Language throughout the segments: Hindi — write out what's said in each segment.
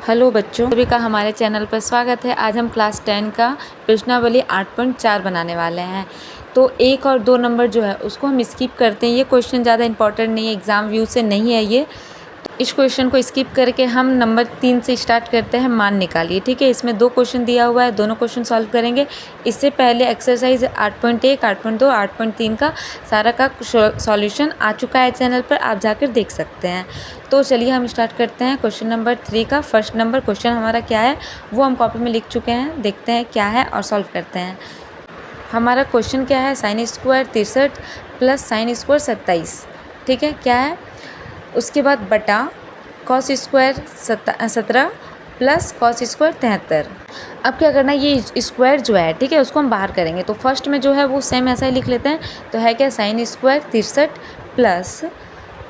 हेलो बच्चों, सभी का हमारे चैनल पर स्वागत है। आज हम क्लास 10 का प्रश्नावली 8.4 बनाने वाले हैं। तो 1 और 2 नंबर जो है उसको हम स्किप करते हैं। ये क्वेश्चन ज़्यादा इंपॉर्टेंट नहीं है, एग्ज़ाम व्यू से नहीं है ये। इस क्वेश्चन को स्किप करके हम नंबर 3 से स्टार्ट करते हैं। मान निकालिए, ठीक है। इसमें 2 क्वेश्चन दिया हुआ है, दोनों क्वेश्चन सॉल्व करेंगे। इससे पहले एक्सरसाइज 8.1, 8.2, 8.3 का सारा का सॉल्यूशन आ चुका है चैनल पर, आप जाकर देख सकते हैं। तो चलिए हम स्टार्ट करते हैं क्वेश्चन नंबर 3 का। फर्स्ट नंबर क्वेश्चन हमारा क्या है वो हम कॉपी में लिख चुके हैं, देखते हैं क्या है और सॉल्व करते हैं। हमारा क्वेश्चन क्या है, sine square 63 plus sine square 27, ठीक है। क्या है, उसके बाद बटा cos square 17 plus cos square 73। अब क्या करना है, ये स्क्वायर जो है, ठीक है, उसको हम बाहर करेंगे। तो फर्स्ट में जो है वो सेम ऐसा ही लिख लेते हैं। तो है क्या, sign square 63 plus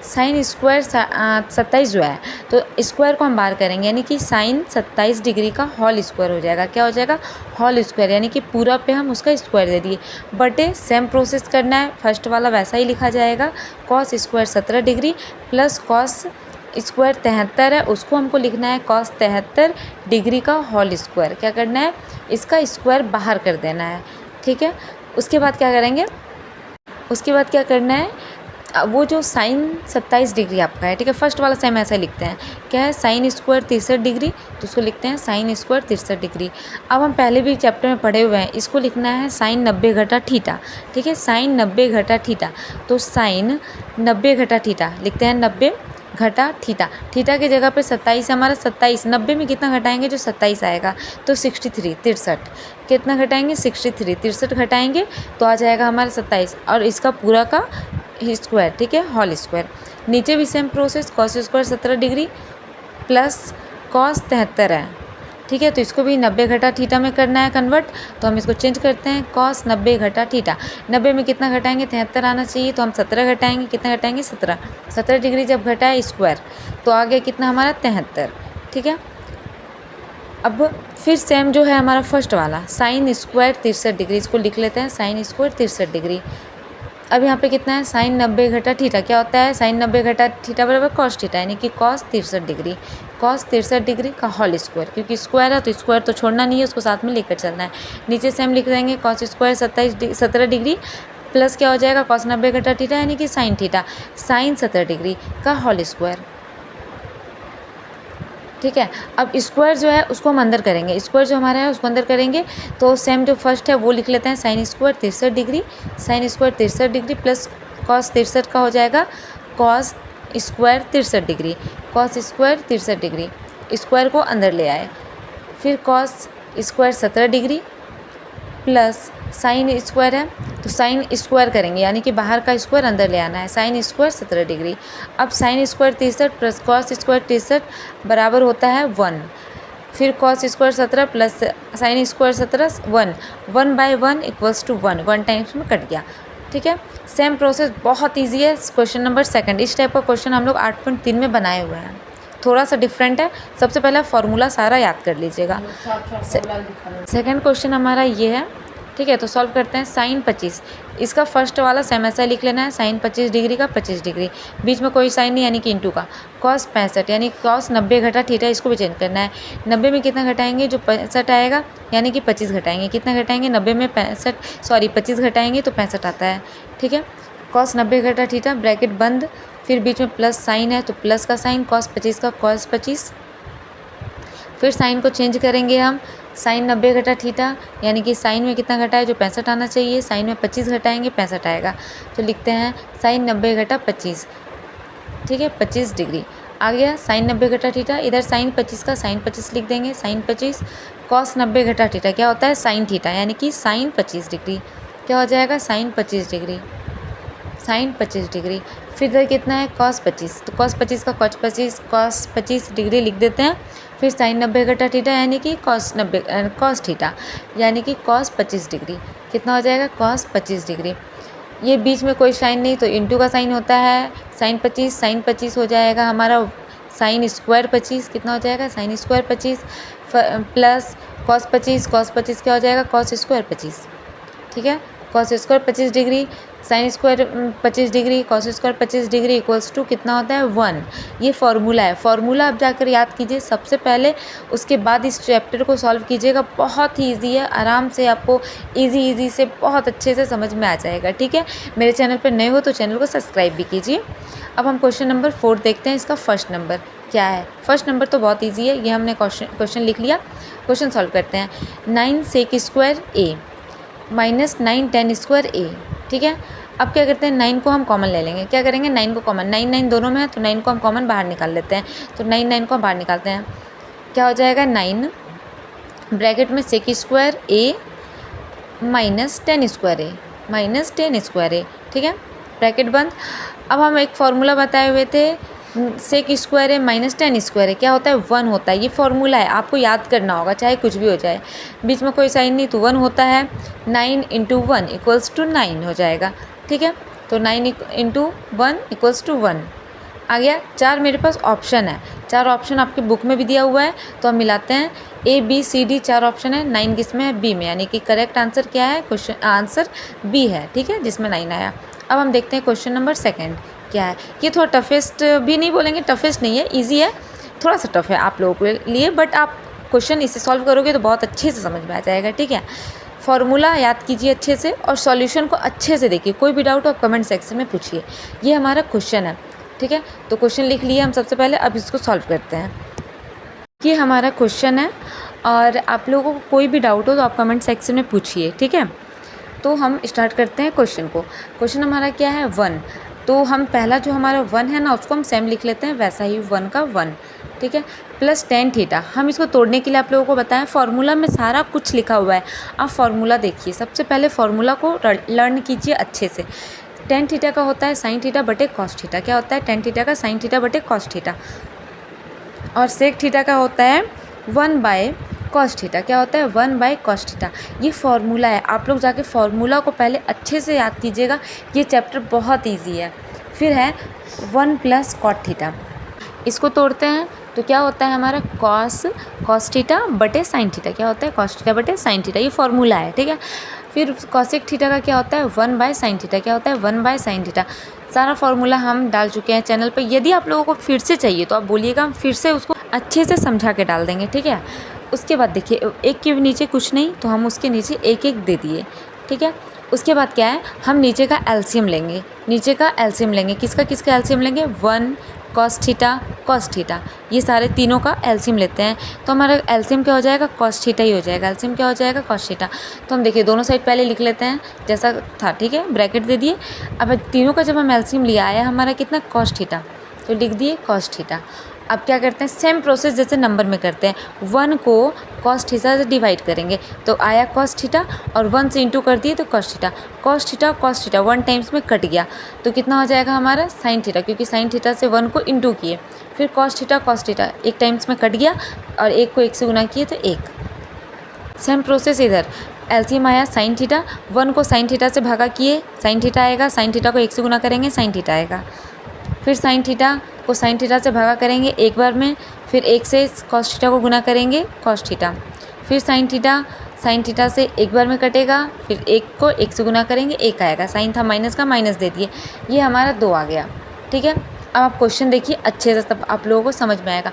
sine square 27 जो है, तो स्क्वायर को हम बाहर करेंगे, यानी कि साइन 27 डिग्री का होल स्क्वायर हो जाएगा। क्या हो जाएगा, होल स्क्वायर, यानी कि पूरा पे हम उसका स्क्वायर दे दिए। बटे सेम प्रोसेस करना है, फर्स्ट वाला वैसा ही लिखा जाएगा। Cos square 17 degree plus cos square 73 है, उसको हमको लिखना है कॉस 73 डिग्री का होल स्क्वायर। क्या करना है, इसका स्क्वायर बाहर कर देना है, ठीक है। उसके बाद क्या करेंगे, उसके बाद क्या करना है, वो जो साइन 27 डिग्री आपका है, ठीक है, फर्स्ट वाला सेम ऐसा लिखते हैं। क्या है, साइन स्क्वायर 63 डिग्री, तो उसको लिखते हैं साइन स्क्वायर 63 डिग्री। अब हम पहले भी चैप्टर में पढ़े हुए हैं, इसको लिखना है साइन 90 घटा थीटा, ठीक है, साइन 90 घटा थीटा। तो साइन 90 घटा थीटा लिखते हैं, 90 घटा थीटा। थीटा की जगह पे 27 है हमारा, 27 90 में कितना घटाएंगे, जो 27 आएगा, तो 63 कितना घटाएंगे, 63 घटाएंगे तो आ जाएगा हमारा 27, और इसका पूरा का स्क्वायर, ठीक है, होल स्क्वायर। नीचे भी same process, cos square 17 degree plus cos 73 है, ठीक है। तो इसको भी 90 घटा थीटा में करना है कन्वर्ट, तो हम इसको चेंज करते हैं, कॉस 90 घटा थीटा। 90 में कितना घटाएंगे, 73 आना चाहिए, तो हम 17 घटाएंगे, कितना घटाएंगे, 17 डिग्री जब घटाए स्क्वायर, तो आ गया कितना हमारा 73, ठीक है। अब फिर सेम जो है हमारा फर्स्ट वाला साइन स्क्वायर 63 डिग्री, इसको लिख लेते हैं साइन स्क्वायर 63 डिग्री। अब यहाँ पे कितना है, साइन 90 घटा थीटा। क्या होता है, साइन 90 घटा थीटा बराबर कॉस थीटा, यानी कि कॉस 63 डिग्री, कॉस 63 डिग्री का होल स्क्वायर। क्योंकि स्क्वायर है तो स्क्वायर तो छोड़ना नहीं है, उसको साथ में लेकर चलना है। नीचे सेम लिख देंगे, कॉस स्क्वायर 17 डिग्री प्लस क्या हो जाएगा, कॉस 90 घटा थीटा, यानी कि साइन थीटा, साइन 70 डिग्री का होल स्क्वायर, ठीक है। अब स्क्वायर जो है उसको हम अंदर करेंगे, स्क्वायर जो हमारा है उसको अंदर करेंगे। तो सेम जो फर्स्ट है वो लिख लेते हैं, sign square 63 degree, sine square 63 degree plus cos 63 का हो जाएगा cos square 63 degree, cos square 63 degree, square को अंदर ले आए। फिर cos square 17 degree plus sine square है, तो साइन स्क्वायर करेंगे, यानी कि बाहर का स्क्वायर अंदर ले आना है, साइन स्क्वायर 17 डिग्री। अब sine square 63 plus cos square 63 बराबर होता है 1। फिर cos square 17 plus sine square 17 1 by 1 equals to 1 times में कट गया, ठीक है। सेम प्रोसेस, बहुत ईजी है। क्वेश्चन नंबर 2, इस टाइप का क्वेश्चन हम लोग 8.3 में बनाए हुए हैं, थोड़ा सा डिफरेंट है। सबसे पहले फॉर्मूला सारा याद कर लीजिएगा। सेकंड क्वेश्चन हमारा ये है, ठीक है। तो सॉल्व करते हैं, साइन 25, इसका फर्स्ट वाला सेम ऐसा लिख लेना है, साइन 25 डिग्री का 25 डिग्री, बीच में कोई साइन नहीं, यानी कि इंटू का, कॉस 65, यानी कॉस 90 घटा थीटा, इसको भी चेंज करना है। 90 में कितना घटाएंगे, जो 65 आएगा, यानी कि 25 घटाएंगे, कितना घटाएंगे, 90 में 25 घटाएंगे तो 65 आता है, ठीक है। कॉस 90 घटा थीटा, ब्रैकेट बंद, फिर बीच में प्लस साइन है तो प्लस का साइन, कॉस 25 का कॉस 25। फिर साइन को चेंज करेंगे हम, साइन 90 घटा थीटा, यानी कि साइन में कितना घटा है, जो 65 आना चाहिए, साइन में 25 घटाएंगे 65 आएगा, तो लिखते हैं साइन 90 घटा 25, ठीक है, 25 डिग्री आ गया। साइन 90 घटा थीटा, इधर साइन 25 का साइन 25 लिख देंगे, साइन 25 कॉस 90 घटा थीटा, क्या होता है, साइन थीटा, यानी कि साइन 25 डिग्री, क्या हो जाएगा, साइन 25 डिग्री, साइन 25 डिग्री। फिर इधर कितना है, कॉस 25, तो कॉस 25 का कॉस 25 डिग्री लिख देते हैं। फिर साइन 90 घटा थीटा, यानी कि कॉस थीटा, यानी कि कॉस 25 डिग्री, कितना हो जाएगा, कॉस 25 डिग्री। ये बीच में कोई साइन नहीं, तो इंटू का साइन होता है, साइन 25 हो जाएगा हमारा साइन स्क्वायर 25, कितना हो जाएगा, साइन स्क्वायर 25 प्लस कॉस 25 क्या हो जाएगा, कॉस स्क्वायर 25, ठीक है। Cos square 25 degree sine square 25 degree cos square 25 degree equals to कितना होता है 1। ये फार्मूला है। फार्मूला आप जाकर याद कीजिए सबसे पहले, उसके बाद इस चैप्टर को सॉल्व कीजिएगा। बहुत ही ईजी है, आराम से आपको ईजी से बहुत अच्छे से समझ में आ जाएगा। ठीक है, मेरे चैनल पर नए हो तो चैनल को सब्सक्राइब भी कीजिए। अब हम क्वेश्चन नंबर 4 देखते हैं। इसका फर्स्ट नंबर क्या है? फर्स्ट नंबर तो बहुत ईजी है, ये हमने क्वेश्चन लिख लिया। क्वेश्चन सॉल्व करते हैं। 9 सेक स्क्वायर ए माइनस 9 टेन स्क्वायर ए। ठीक है, अब क्या करते हैं, 9 को हम कॉमन ले लेंगे। क्या करेंगे, 9 को कॉमन, 9 9 दोनों में है तो 9 को हम कॉमन बाहर निकाल लेते हैं। तो 9 9 को हम बाहर निकालते हैं, क्या हो जाएगा 9 ब्रैकेट में सेक स्क्वायर ए माइनस 10 स्क्वायर ए माइनस 10 स्क्वायर ए। ठीक है, ब्रैकेट बंद। अब हम एक फार्मूला बताए हुए थे, सेक स्क्वायर है माइनस 10 स्क्वायर है, क्या होता है 1 होता है। ये फार्मूला है, आपको याद करना होगा, चाहे कुछ भी हो जाए, बीच में कोई साइन नहीं तो 1 होता है। 9 इंटू 1 इक्वल्स टू 9 हो जाएगा। ठीक है, तो 9 इंटू 1 इक्वल्स टू 1 आ गया। 4 मेरे पास ऑप्शन है, 4 ऑप्शन आपकी बुक में भी दिया हुआ है, तो हम मिलाते हैं। A B C D 4 option है, 9 किस में है, बी में, यानी कि करेक्ट आंसर क्या है, क्वेश्चन आंसर बी है। ठीक है, जिसमें 9 आया। अब हम देखते हैं क्वेश्चन नंबर 2 क्या है। ये थोड़ा टफेस्ट भी नहीं बोलेंगे, टफेस्ट नहीं है, इजी है, थोड़ा सा टफ है आप लोगों के लिए, बट आप क्वेश्चन इसे सॉल्व करोगे तो बहुत अच्छे से समझ में आ जाएगा। ठीक है, फॉर्मूला याद कीजिए अच्छे से और सॉल्यूशन को अच्छे से देखिए। कोई भी डाउट हो आप कमेंट सेक्शन में पूछिए। ये हमारा क्वेश्चन है। ठीक है, तो क्वेश्चन लिख लिए हम सबसे पहले, अब इसको सॉल्व करते हैं। ये हमारा क्वेश्चन है और आप लोगों को कोई भी डाउट हो तो आप कमेंट सेक्शन में पूछिए। ठीक है, तो हम स्टार्ट करते हैं क्वेश्चन को। क्वेश्चन हमारा क्या है 1, तो हम पहला जो हमारा 1 है ना उसको हम सेम लिख लेते हैं, वैसा ही 1 का 1। ठीक है, प्लस टेन थीटा। हम इसको तोड़ने के लिए आप लोगों को बताएं, फार्मूला में सारा कुछ लिखा हुआ है। आप फार्मूला देखिए, सबसे पहले फार्मूला को लर्न कीजिए अच्छे से। टेन थीटा का होता है साइन थीटा बटे कॉस थीटा। क्या होता है, टेन थीटा का साइन थीटा बटे कॉस थीटा। और सेक थीटा का होता है 1 बाय कॉस थीटा। क्या होता है, 1 बाय कॉस थीटा। ये फार्मूला है, आप लोग जाके फार्मूला को पहले अच्छे से याद कीजिएगा। ये चैप्टर बहुत ईजी है। फिर है 1 प्लस कॉट थीटा, इसको तोड़ते हैं तो क्या होता है हमारा कॉस थीटा बटे साइन थीटा। क्या होता है, कॉस थीटा बटे साइन थीटा, ये फार्मूला है। ठीक है, फिर कॉसेक थीटा का क्या होता है 1 बाय साइन थीटा। क्या होता है 1 बाय साइन थीटा। सारा फार्मूला हम डाल चुके हैं चैनल पर। यदि आप लोगों को फिर से चाहिए तो आप बोलिएगा, हम फिर से उसको अच्छे से समझा के डाल देंगे। ठीक है, उसके बाद देखिए, एक के नीचे कुछ नहीं तो हम उसके नीचे एक एक दे दिए। ठीक है, उसके बाद क्या है, हम नीचे का एलसीएम लेंगे। नीचे का एलसीएम लेंगे, किसका एलसीएम लेंगे, 1 कॉस थीटा, ये सारे तीनों का एलसीएम लेते हैं। तो हमारा एलसीएम क्या हो जाएगा, कॉस थीटा ही हो जाएगा। एलसीएम क्या हो जाएगा, कॉस थीटा। तो हम देखिए दोनों साइड पहले लिख लेते हैं जैसा था। ठीक है, ब्रैकेट दे दिए। अब तीनों का जब हम एलसीएम लिया आया हमारा कितना, कॉस थीटा, तो लिख दिए कॉस थीटा। अब क्या करते हैं, सेम प्रोसेस जैसे नंबर में करते हैं। 1 को कॉस थीटा से डिवाइड करेंगे तो आया कॉस थीटा, और 1 से इंटू कर दिए तो cos theta. Cos theta 1 times में कट गया तो कितना हो जाएगा हमारा साइन थीटा, क्योंकि साइन थीटा से 1 को इंटू किए। फिर कॉस थीटा एक टाइम्स में कट गया और 1 को 1 से गुना किए तो 1। सेम प्रोसेस इधर, एलसीएम आया साइन थीटा, 1 को साइन थीटा से भागा किए, साइन थीटा आएगा। साइन थीटा को 1 से गुना करेंगे, साइन थीटा आएगा। फिर साइन थीटा को साइन थीटा से भागा करेंगे एक बार में, फिर 1 से कॉस थीटा को गुना करेंगे, कॉस थीटा। फिर साइन थीटा से एक बार में कटेगा, फिर 1 को 1 से गुना करेंगे, 1 आएगा। साइन था माइनस का, माइनस दे दिए, ये हमारा 2 आ गया। ठीक है, अब आप क्वेश्चन देखिए अच्छे से, तब आप लोगों को समझ में आएगा।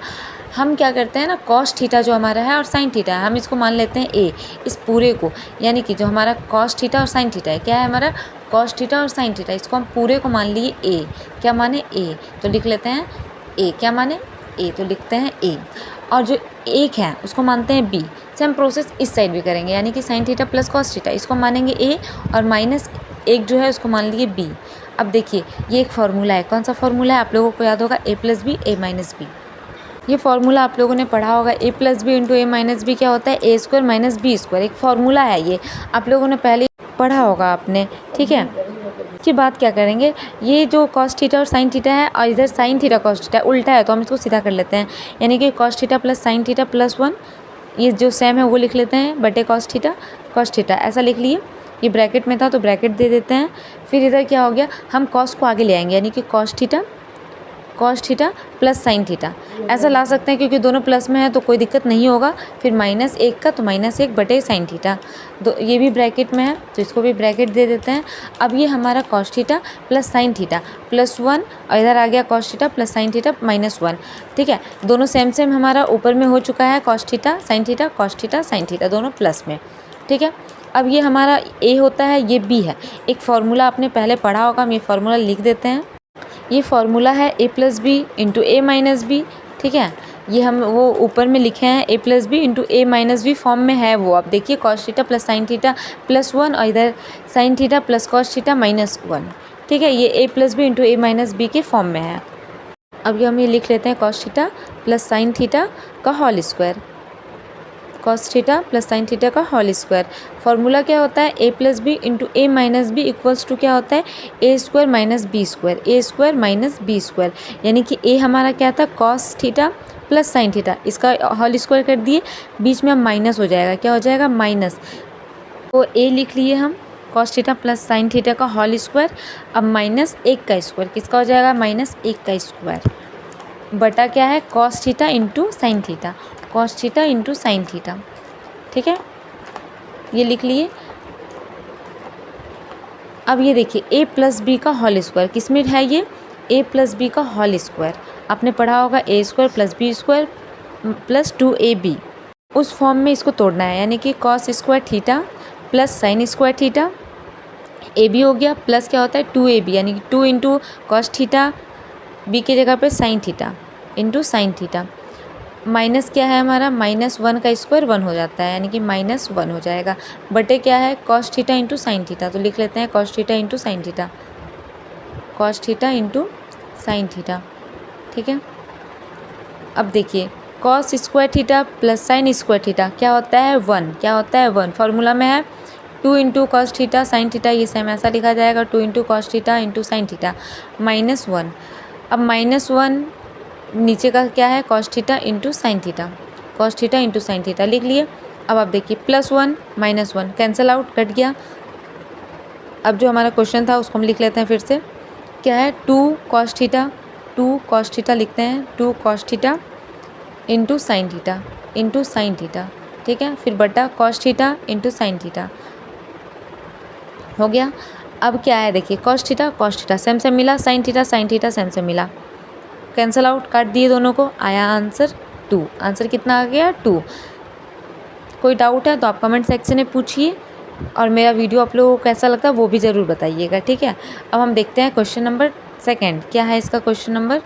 हम क्या करते हैं ना, कॉस थीटा जो हमारा है और साइन थीटा है, हम इसको मान लेते हैं ए, इस पूरे को, यानी कि जो हमारा कॉस थीटा और साइन थीटा है, क्या है हमारा कॉस थीटा और साइन थीटा, इसको हम पूरे को मान लिए ए। क्या माने, ए, तो लिख लेते हैं ए। क्या माने, ए, तो लिखते हैं ए। और जो एक है उसको मानते हैं बी। सेम प्रोसेस इस साइड भी करेंगे, यानी कि sine theta plus cos theta, इसको मानेंगे ए, और माइनस 1 जो है उसको मान लिए बी। अब देखिए ये एक फार्मूला है, कौन सा फार्मूला है, आप लोगों को याद होगा, ए प्लस बी ए माइनस बी। ये फार्मूला आप लोगों ने पढ़ा होगा, ए प्लस बी इंटू ए माइनस बी क्या होता है, ए स्क्वायर माइनस बी स्क्वायर। एक फार्मूला है, ये आप लोगों ने पहले पढ़ा होगा आपने। ठीक है, इसके बाद क्या करेंगे, ये जो कॉस थीटा और साइन थीटा है, और इधर साइन थीटा कॉस थीटा उल्टा है, तो हम इसको सीधा कर लेते हैं, यानी कि cos theta plus sine theta plus 1, ये जो सेम है वो लिख लेते हैं, बटे कॉस थीटा ऐसा लिख लिए। ये ब्रैकेट में था तो ब्रैकेट दे देते हैं। फिर इधर क्या हो गया, हम कॉस को आगे ले आएंगे, यानी कि cos cos theta plus sine theta, ऐसा ला सकते हैं क्योंकि दोनों प्लस में है तो कोई दिक्कत नहीं होगा। फिर -1 का तो -1 बटे साइन थीटा, ये भी ब्रैकेट में है तो इसको भी ब्रैकेट दे देते हैं। अब ये हमारा cos theta plus sine theta +1 और इधर आ गया cos theta plus sine theta -1। ठीक है, दोनों सेम सेम हमारा ऊपर में हो चुका है, cos theta sine theta, cos theta sine theta, दोनों प्लस में। ठीक है, अब ये हमारा ए होता है, ये बी है। एक फार्मूला आपने पहले पढ़ा होगा, हम ये फार्मूला लिख देते हैं। ये फार्मूला है a + b × a - b। ठीक है, ये हम वो ऊपर में लिखे हैं a + b × a - b form में है वो। आप देखिए cos theta plus sine theta +1 और इधर sine theta plus cos theta -1। ठीक है, ये a + b × a - b के फॉर्म में है। अब ये हम ये लिख लेते हैं cos theta plus sine theta का whole square, cos theta plus sine theta का होल स्क्वायर। फार्मूला क्या होता है, a + b × a - b equals to क्या होता है, a² - b², a² - b²। यानी कि a हमारा क्या था, cos theta plus sine theta, इसका होल स्क्वायर कर दिए, बीच में अब माइनस हो जाएगा, क्या हो जाएगा माइनस। तो a लिख लिए हम cos theta plus sine theta का होल स्क्वायर। अब -1 का स्क्वायर किसका हो जाएगा, -1 का स्क्वायर बटा क्या है, cos theta × sine theta, cos theta × sine theta. ठीक है, ये लिख लिए। अब ये देखिए a + b का होल स्क्वायर किस में है, ये a + b का होल स्क्वायर आपने पढ़ा होगा, a² + b² + 2ab। उस फॉर्म में इसको तोड़ना है, यानी कि cos square theta plus sine square theta, a b हो गया, प्लस क्या होता है 2ab, यानी कि 2 × कॉस थीटा, b की जगह पे sine theta × sine theta, minus क्या है हमारा, -1 का स्क्वायर 1 हो जाता है, यानी कि -1 हो जाएगा, बटे क्या है कॉस थीटा × साइन थीटा। तो लिख लेते हैं cos theta × sine theta, cos theta × sine theta. ठीक है, अब देखिए cos square theta plus sine square theta क्या होता है 1, क्या होता है 1। फार्मूला में है 2 × कॉस थीटा साइन थीटा, ये सेम ऐसा लिखा जाएगा 2 × कॉस थीटा × साइन थीटा -1। अब -1 नीचे का क्या है, cos theta × sine theta, cos theta × sine theta लिख लिए। अब आप देखिए +1 -1 कैंसिल आउट, कट गया। अब जो हमारा क्वेश्चन था उसको हम लिख लेते हैं फिर से, क्या है 2 कॉस थीटा, 2 कॉस थीटा लिखते हैं, 2 cos theta × sine theta × sine theta. ठीक है, फिर बटा कॉस थीटा × साइन थीटा हो गया। अब क्या है देखिए कॉस थीटा सेम सेम मिला, साइन थीटा सेम सेम मिला, कैंसिल आउट, काट दिए दोनों को, आया आंसर 2। आंसर कितना आ गया 2। कोई डाउट है तो आप कमेंट सेक्शन में पूछिए, और मेरा वीडियो आप लोगों को कैसा लगता है वो भी ज़रूर बताइएगा। ठीक है, अब हम देखते हैं क्वेश्चन नंबर 2 क्या है इसका। क्वेश्चन नंबर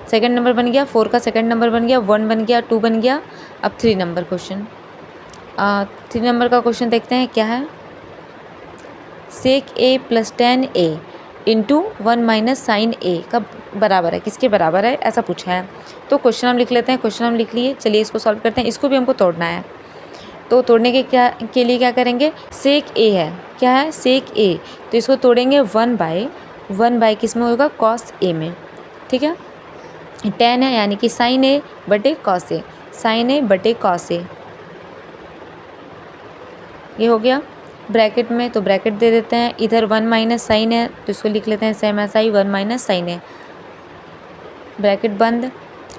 2 नंबर बन गया, 4 का 2 नंबर बन गया, 1 बन गया, 2 बन गया। अब 3 नंबर क्वेश्चन, 3 नंबर का क्वेश्चन देखते हैं क्या है। sec a + tan a × 1 - sin a का बराबर है, किसके बराबर है ऐसा पूछा है। तो क्वेश्चन हम लिख लेते हैं, क्वेश्चन हम लिख लिए, चलिए इसको सॉल्व करते हैं। इसको भी हमको तोड़ना है, तो तोड़ने के लिए क्या करेंगे, sec a है, क्या है sec a, तो इसको तोड़ेंगे 1 किस में होगा, cos a में। ठीक है, tan है यानी कि sin a बटे cos a, sin a बटे cos a, ये हो गया ब्रैकेट में, तो ब्रैकेट दे देते हैं। इधर 1 - साइन है तो इसको लिख लेते हैं सेम ऐसा ही 1 - साइन है, ब्रैकेट बंद।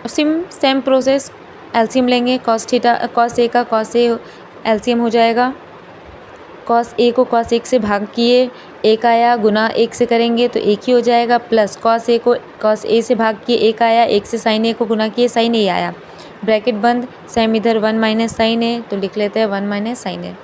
सेम प्रोसेस, एलसीएम लेंगे, कॉस a का कॉस a एलसीएम हो जाएगा, कॉस a को कॉस 1 से भाग किए 1 आया, गुना 1 से करेंगे तो 1 ही हो जाएगा, प्लस कॉस a को कॉस a से भाग किए 1 आया, 1 से साइन a को गुना किए साइन a आया, ब्रैकेट बंद। सेम इधर 1 - साइन a, तो लिख लेते हैं 1 - साइन a।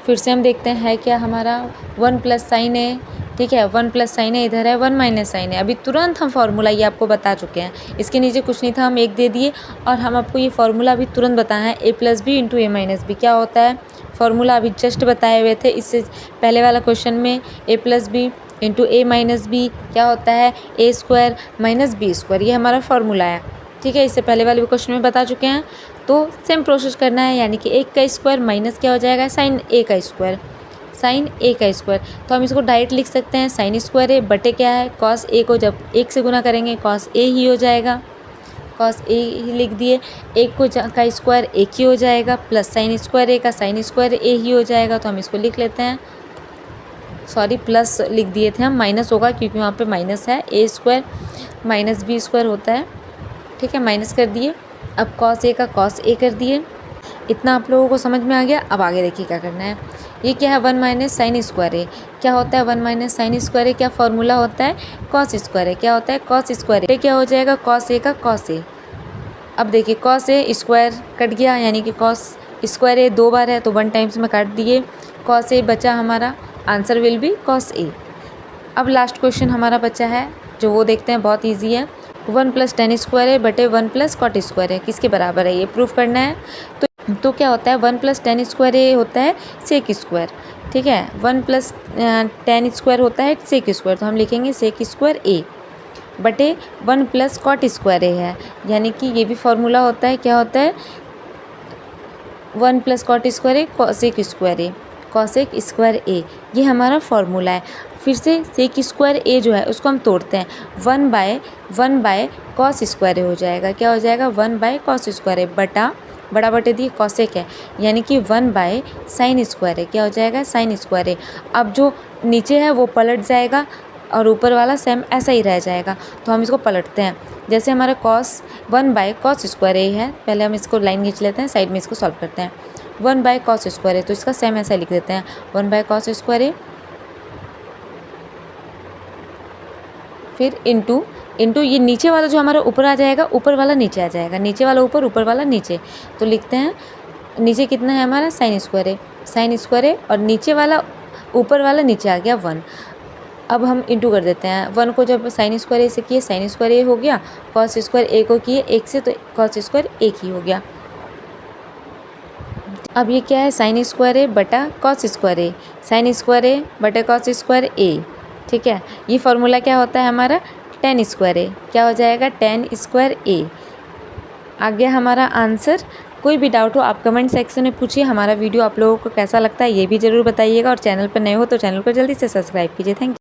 फिर से हम देखते हैं है क्या हमारा 1 + साइन a। ठीक है, 1 + साइन a इधर है, 1 - साइन a। अभी तुरंत हम फार्मूला ये आपको बता चुके हैं, इसके नीचे कुछ नहीं था, हम 1 दे दिए और हम आपको ये फार्मूला अभी तुरंत बताया है, a + b × a - b क्या होता है। फार्मूला अभी जस्ट बताए हुए थे, इससे पहले वाला क्वेश्चन में a + b × a - b क्या होता है, a² - b², ये हमारा फार्मूला है। ठीक है, इससे पहले वाले क्वेश्चन में बता चुके हैं, तो सेम प्रोसेस करना है, यानी कि 1 का स्क्वायर माइनस क्या हो जाएगा, साइन a का स्क्वायर, साइन a का स्क्वायर। तो हम इसको डायरेक्ट लिख सकते हैं साइन स्क्वायर a बटे क्या है, कॉस a को जब 1 से गुना करेंगे कॉस a ही हो जाएगा, कॉस a ही लिख दिए, 1 का स्क्वायर 1 ही हो जाएगा, प्लस साइन स्क्वायर a का साइन स्क्वायर a ही हो जाएगा। तो हम इसको लिख लेते हैं सॉरी प्लस लिख दिए थे हम, माइनस होगा क्योंकि वहाँ पे माइनस है, ए स्क्वायर माइनस बी स्क्वायर होता है, ठीक है, माइनस कर दिए। अब कॉस ए का कॉस ए कर दिए। इतना आप लोगों को समझ में आ गया। अब आगे देखिए क्या करना है। ये क्या है, 1 माइनस साइन स्क्वायर ए। क्या होता है 1 माइनस साइन स्क्वायर ए? क्या फॉर्मूला होता है, कॉस स्क्वायर ए। क्या होता है, कॉस स्क्वायर ए। क्या हो जाएगा, कॉस ए का कॉस ए। अब देखिए कॉस ए स्क्वायर कट गया, यानी कि कॉस स्क्वायर ए 2 बार है तो 1 टाइम्स में काट दिए। कॉस ए बचा हमारा, answer will be cos A. अब लास्ट क्वेश्चन हमारा बचा है जो वो देखते हैं, बहुत ईजी है। 1 प्लस टेन स्क्वायर है बटे 1 प्लस कॉट स्क्वायर है, किसके बराबर है ये प्रूफ करना है। तो क्या होता है, 1 प्लस टेन स्क्वायर ए होता है सेक स्क्वायर, ठीक है। 1 प्लस टेन स्क्वायर होता है सेक स्क्वायर, तो हम लिखेंगे सेक स्क्वायर ए बटे 1 प्लस कॉट स्क्वायर ए है, यानी कि ये भी फॉर्मूला होता है, क्या होता है 1 प्लस कॉट स्क्वायर ए कॉसेक स्क्वायर ए, कॉसेक स्क्वायर ए, ये हमारा फॉर्मूला है। फिर से सेक स्क्वायर ए जो है उसको हम तोड़ते हैं, 1 बाय कॉस स्क्वायर ए हो जाएगा। क्या हो जाएगा, 1 बाय कॉस स्क्वायर ए बटा, बड़ा बटे दिए कॉसेक है, यानी कि 1 बाय साइन स्क्वायर है। क्या हो जाएगा, साइन स्क्वायर है। अब जो नीचे है वो पलट जाएगा और ऊपर वाला सेम ऐसा ही रह जाएगा, तो हम इसको पलटते हैं। जैसे हमारा कॉस 1 बाय कॉस स्क्वायर ए है, पहले हम इसको लाइन खींच लेते हैं, साइड में इसको सॉल्व करते हैं। 1 बाय कॉस स्क्वायर ए, तो इसका सेम ऐसा लिख देते हैं, 1 बाय कॉस स्क्वायर ए, फिर इंटू ये नीचे वाला जो हमारा ऊपर आ जाएगा, ऊपर वाला नीचे आ जाएगा, नीचे वाला ऊपर, ऊपर वाला नीचे। तो लिखते हैं नीचे कितना है हमारा, साइन स्क्वायर है, साइन स्क्वायर है, और नीचे वाला ऊपर वाला नीचे आ गया 1। अब हम इंटू कर देते हैं, 1 को जब साइन स्क्वायर ए से किए साइन स्क्वायर ए हो गया, कॉस स्क्वायर ए को किए 1 से तो कॉस स्क्वायर 1 ही हो गया। अब ये क्या है, साइन स्क्वायर ए बटा कॉस स्क्वायर ए, साइन स्क्वायर ए बटे कॉस स्क्वायर ए, ठीक है। ये फार्मूला क्या होता है हमारा, टेन स्क्वायर ए। क्या हो जाएगा, टेन स्क्वायर ए। आ गया हमारा आंसर। कोई भी डाउट हो आप कमेंट सेक्शन में पूछिए। हमारा वीडियो आप लोगों को कैसा लगता है ये भी ज़रूर बताइएगा, और चैनल पर नए हो तो चैनल को जल्दी से सब्सक्राइब कीजिए। Thank you.